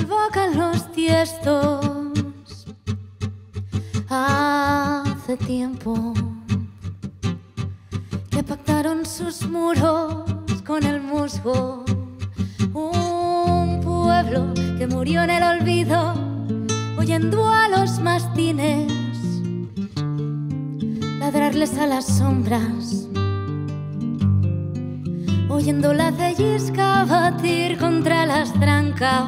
albocan los tiestos. Hace tiempo que pactaron sus muros con el musgo. Un pueblo que murió en el olvido, oyendo a los mastines ladrarles a las sombras, oyendo la cellisca batir contra las trancas.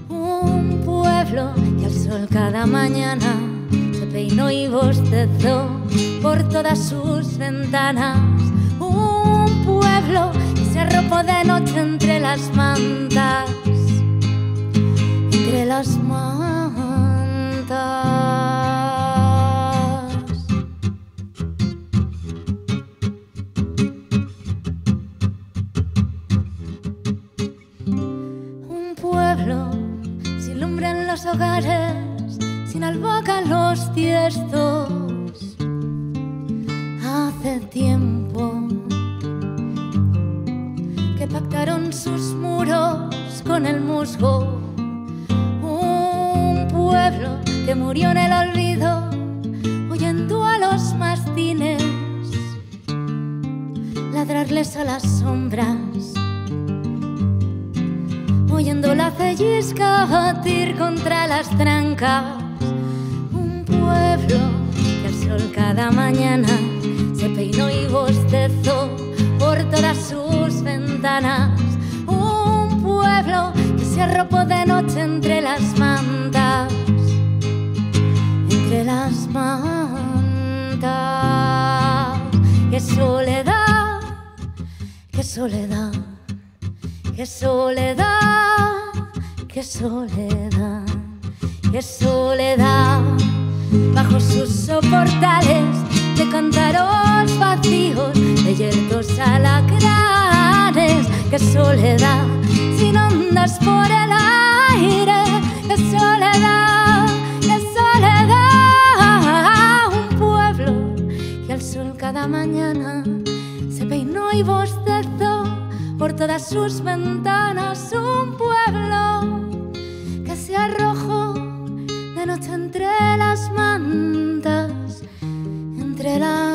Un pueblo que al sol cada mañana se peinó y bostezó por todas sus ventanas. Un pueblo que se arropó de noche entre las mantas, entre las mantas. Un pueblo sin lumbre en los hogares, sin alboca en los tiestos. Hace tiempo que pactaron sus muros con el musgo. Un pueblo que murió en el olvido, oyendo a los mastines ladrarles a las sombras, oyendo la cellisca batir contra las trancas. Un pueblo que al sol cada mañana se peinó y bostezó por todas sus ventanas. Un pueblo que se arropó de noche entre las mantas, entre las mantas. ¡Qué soledad, qué soledad, qué soledad, qué soledad, qué soledad! Bajo sus soportales de cántaros vacíos, de yertos alacranes. ¡Qué soledad sin ondas por el aire! ¡Qué soledad, qué soledad! Un pueblo que al sol cada mañana se peinó y bostezó por todas sus ventanas. Un pueblo que se arrojó de noche entre las mantas, entre las